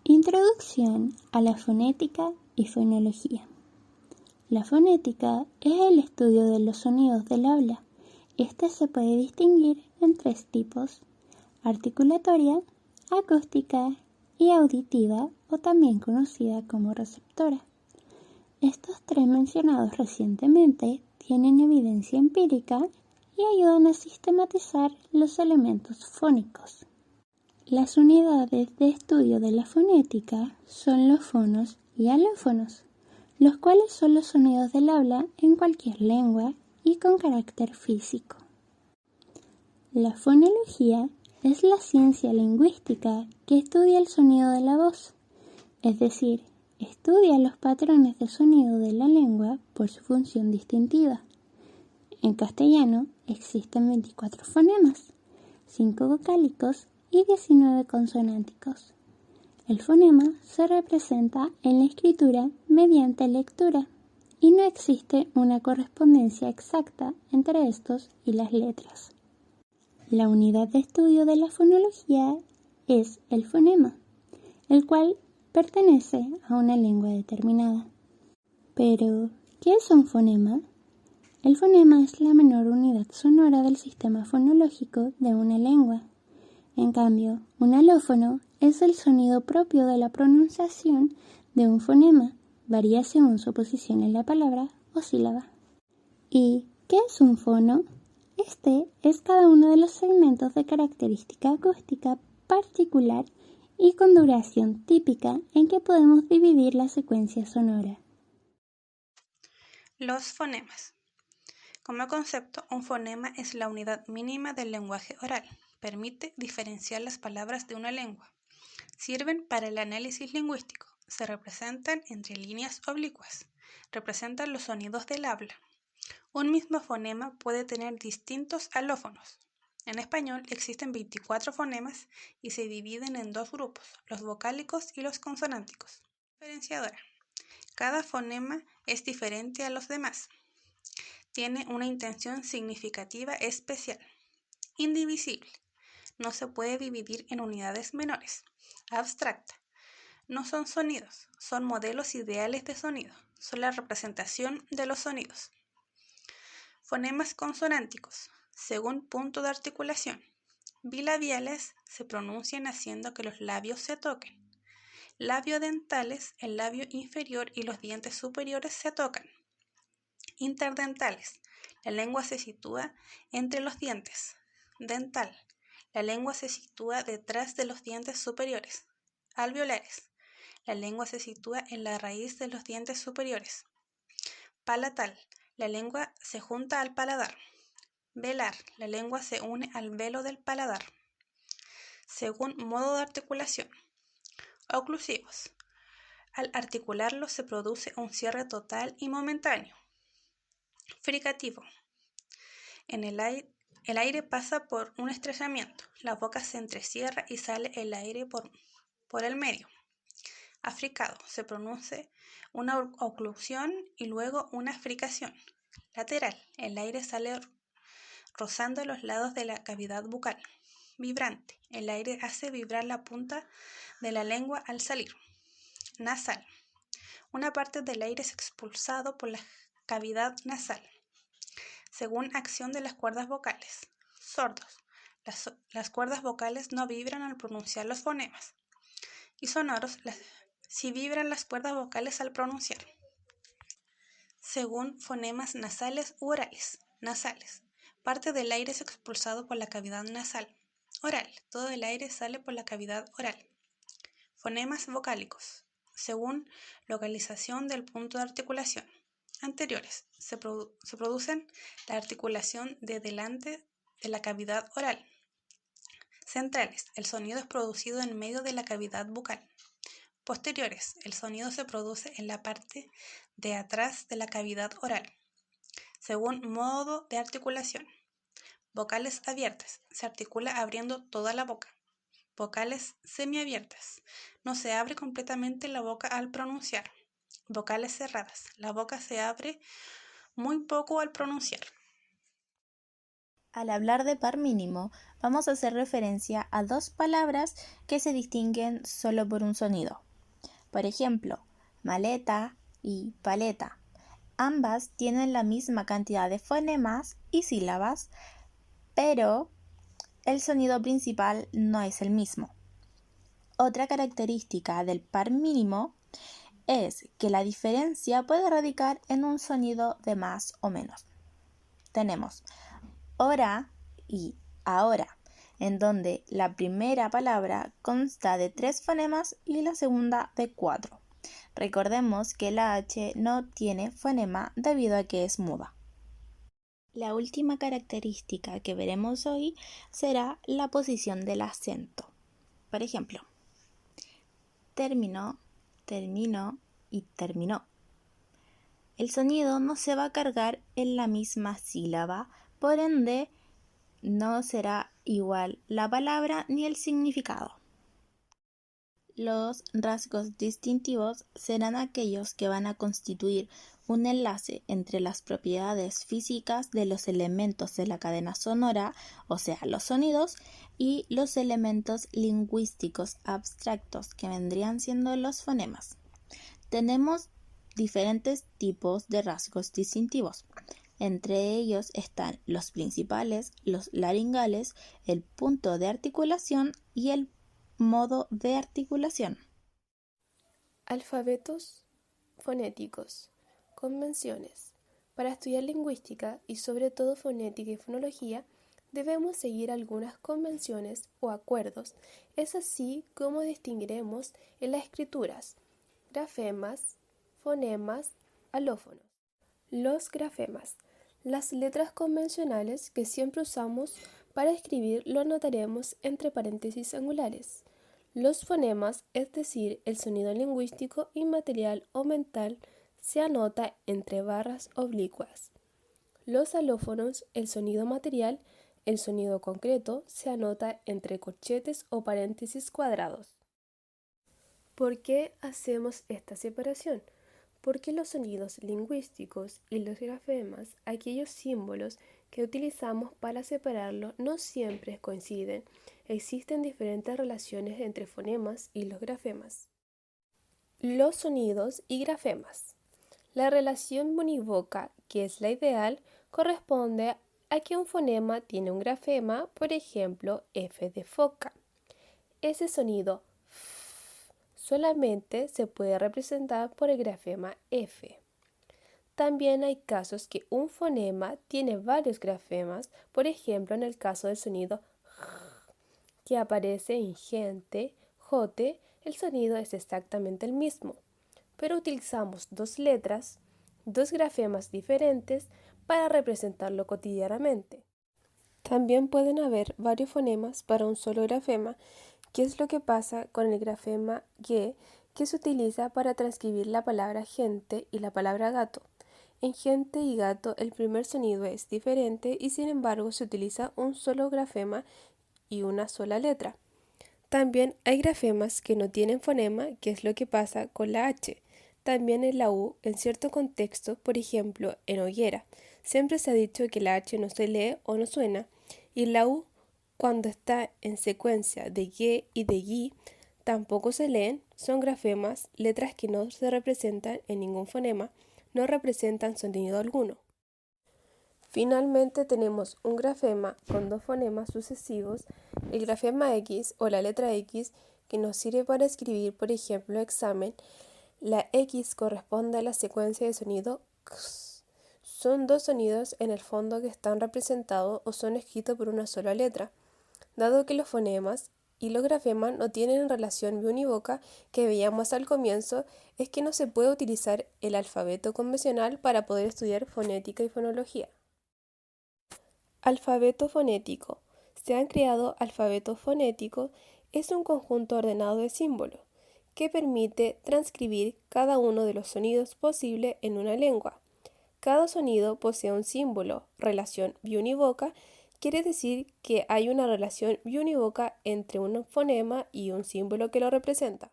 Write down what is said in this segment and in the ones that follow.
Introducción a la fonética y fonología. La fonética es el estudio de los sonidos del habla. Este se puede distinguir en tres tipos: articulatoria, acústica y auditiva, o también conocida como receptora. Estos tres mencionados recientemente tienen evidencia empírica y ayudan a sistematizar los elementos fónicos. Las unidades de estudio de la fonética son los fonos y alófonos, los cuales son los sonidos del habla en cualquier lengua y con carácter físico. La fonología es la ciencia lingüística que estudia el sonido de la voz, es decir, estudia los patrones de sonido de la lengua por su función distintiva. En castellano existen 24 fonemas, 5 vocálicos y 19 consonánticos. El fonema se representa en la escritura mediante lectura y no existe una correspondencia exacta entre estos y las letras. La unidad de estudio de la fonología es el fonema, el cual pertenece a una lengua determinada. Pero, ¿qué es un fonema? El fonema es la menor unidad sonora del sistema fonológico de una lengua. En cambio, un alófono es el sonido propio de la pronunciación de un fonema, varía según su posición en la palabra o sílaba. ¿Y qué es un fono? Este es cada uno de los segmentos de característica acústica particular y con duración típica en que podemos dividir la secuencia sonora. Los fonemas. Como concepto, un fonema es la unidad mínima del lenguaje oral. Permite diferenciar las palabras de una lengua. Sirven para el análisis lingüístico. Se representan entre líneas oblicuas. Representan los sonidos del habla. Un mismo fonema puede tener distintos alófonos. En español existen 24 fonemas y se dividen en dos grupos, los vocálicos y los consonánticos. Diferenciadora. Cada fonema es diferente a los demás. Tiene una intención significativa especial. Indivisible. No se puede dividir en unidades menores. Abstracta. No son sonidos, son modelos ideales de sonido. Son la representación de los sonidos. Fonemas consonánticos. Según punto de articulación. Bilabiales se pronuncian haciendo que los labios se toquen. Labiodentales, el labio inferior y los dientes superiores se tocan. Interdentales, la lengua se sitúa entre los dientes. Dental, la lengua se sitúa detrás de los dientes superiores. Alveolares, la lengua se sitúa en la raíz de los dientes superiores. Palatal, la lengua se junta al paladar. Velar, la lengua se une al velo del paladar. Según modo de articulación. Oclusivos, al articularlos se produce un cierre total y momentáneo. Fricativo, el aire pasa por un estrechamiento, la boca se entrecierra y sale el aire por el medio. Africado, se produce una oclusión y luego una fricación. Lateral, el aire sale rozando los lados de la cavidad bucal. Vibrante, el aire hace vibrar la punta de la lengua al salir. Nasal, una parte del aire es expulsado por la cavidad nasal. Según acción de las cuerdas vocales. Sordos, las cuerdas vocales no vibran al pronunciar los fonemas. Y sonoros, si vibran las cuerdas vocales al pronunciar. Según fonemas nasales u orales. Nasales, parte del aire es expulsado por la cavidad nasal. Oral, todo el aire sale por la cavidad oral. Fonemas vocálicos, según localización del punto de articulación. Anteriores, se producen la articulación de delante de la cavidad oral. Centrales, el sonido es producido en medio de la cavidad bucal. Posteriores, el sonido se produce en la parte de atrás de la cavidad oral. Según modo de articulación. Vocales abiertas, se articula abriendo toda la boca. Vocales semiabiertas, no se abre completamente la boca al pronunciar. Vocales cerradas, la boca se abre muy poco al pronunciar. Al hablar de par mínimo, vamos a hacer referencia a dos palabras que se distinguen solo por un sonido. Por ejemplo, maleta y paleta. Ambas tienen la misma cantidad de fonemas y sílabas, pero el sonido principal no es el mismo. Otra característica del par mínimo es que la diferencia puede radicar en un sonido de más o menos. Tenemos hora y ahora, en donde la primera palabra consta de 3 fonemas y la segunda de 4. Recordemos que la H no tiene fonema debido a que es muda. La última característica que veremos hoy será la posición del acento. Por ejemplo, terminó, terminó y terminó. El sonido no se va a cargar en la misma sílaba, por ende no será igual la palabra ni el significado. Los rasgos distintivos serán aquellos que van a constituir un enlace entre las propiedades físicas de los elementos de la cadena sonora, o sea, los sonidos, y los elementos lingüísticos abstractos que vendrían siendo los fonemas. Tenemos diferentes tipos de rasgos distintivos. Entre ellos están los principales, los laringales, el punto de articulación y el modo de articulación. Alfabetos fonéticos. Convenciones. Para estudiar lingüística y sobre todo fonética y fonología, debemos seguir algunas convenciones o acuerdos. Es así como distinguiremos en las escrituras grafemas, fonemas, alófonos. Los grafemas. Las letras convencionales que siempre usamos para escribir lo anotaremos entre paréntesis angulares. Los fonemas, es decir, el sonido lingüístico inmaterial o mental, se anota entre barras oblicuas. Los alófonos, el sonido material, el sonido concreto, se anota entre corchetes o paréntesis cuadrados. ¿Por qué hacemos esta separación? Porque los sonidos lingüísticos y los grafemas, aquellos símbolos que utilizamos para separarlos, no siempre coinciden. Existen diferentes relaciones entre fonemas y los grafemas. Los sonidos y grafemas. La relación unívoca, que es la ideal, corresponde a que un fonema tiene un grafema, por ejemplo, F de foca. Ese sonido solamente se puede representar por el grafema F. También hay casos que un fonema tiene varios grafemas, por ejemplo en el caso del sonido que aparece en gente, jote, el sonido es exactamente el mismo, pero utilizamos dos letras, dos grafemas diferentes para representarlo cotidianamente. También pueden haber varios fonemas para un solo grafema. ¿Qué es lo que pasa con el grafema G, que se utiliza para transcribir la palabra gente y la palabra gato? En gente y gato el primer sonido es diferente y sin embargo se utiliza un solo grafema y una sola letra. También hay grafemas que no tienen fonema, que es lo que pasa con la H. También en la U, en cierto contexto, por ejemplo, en hoguera, siempre se ha dicho que la H no se lee o no suena, y la U, cuando está en secuencia de G y de Gi, tampoco se leen, son grafemas, letras que no se representan en ningún fonema, no representan sonido alguno. Finalmente tenemos un grafema con dos fonemas sucesivos, el grafema X o la letra X, que nos sirve para escribir, por ejemplo, examen. La X corresponde a la secuencia de sonido X. Son dos sonidos en el fondo que están representados o son escritos por una sola letra. Dado que los fonemas y los grafemas no tienen relación biunívoca que veíamos al comienzo, es que no se puede utilizar el alfabeto convencional para poder estudiar fonética y fonología. Alfabeto fonético. Se han creado alfabetos fonéticos, es un conjunto ordenado de símbolos que permite transcribir cada uno de los sonidos posibles en una lengua. Cada sonido posee un símbolo, relación biunívoca, quiere decir que hay una relación biunívoca entre un fonema y un símbolo que lo representa.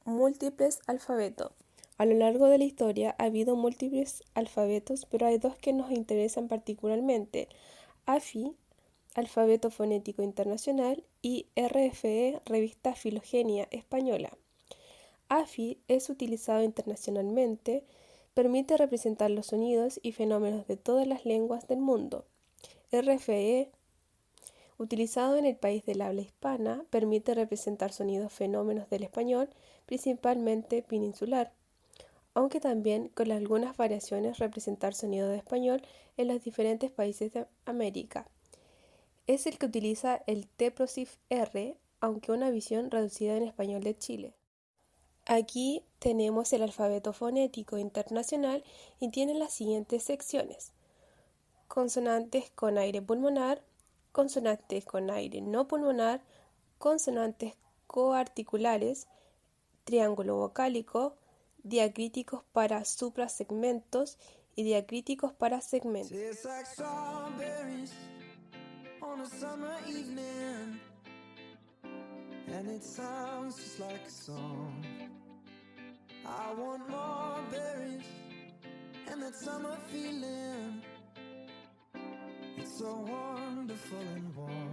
Múltiples alfabetos. A lo largo de la historia ha habido múltiples alfabetos, pero hay dos que nos interesan particularmente. Alfabeto Fonético Internacional, y RFE, Revista Filogenia Española. AFI es utilizado internacionalmente, permite representar los sonidos y fenómenos de todas las lenguas del mundo. RFE, utilizado en el país del habla hispana, permite representar sonidos fenómenos del español, principalmente peninsular, aunque también con algunas variaciones representar sonidos de español en los diferentes países de América. Es el que utiliza el TPROSIF R, aunque una visión reducida en español de Chile. Aquí tenemos el alfabeto fonético internacional y tiene las siguientes secciones: consonantes con aire pulmonar, consonantes con aire no pulmonar, consonantes coarticulares, triángulo vocálico, diacríticos para suprasegmentos y diacríticos para segmentos. I want more berries and that summer feeling. It's so wonderful and warm.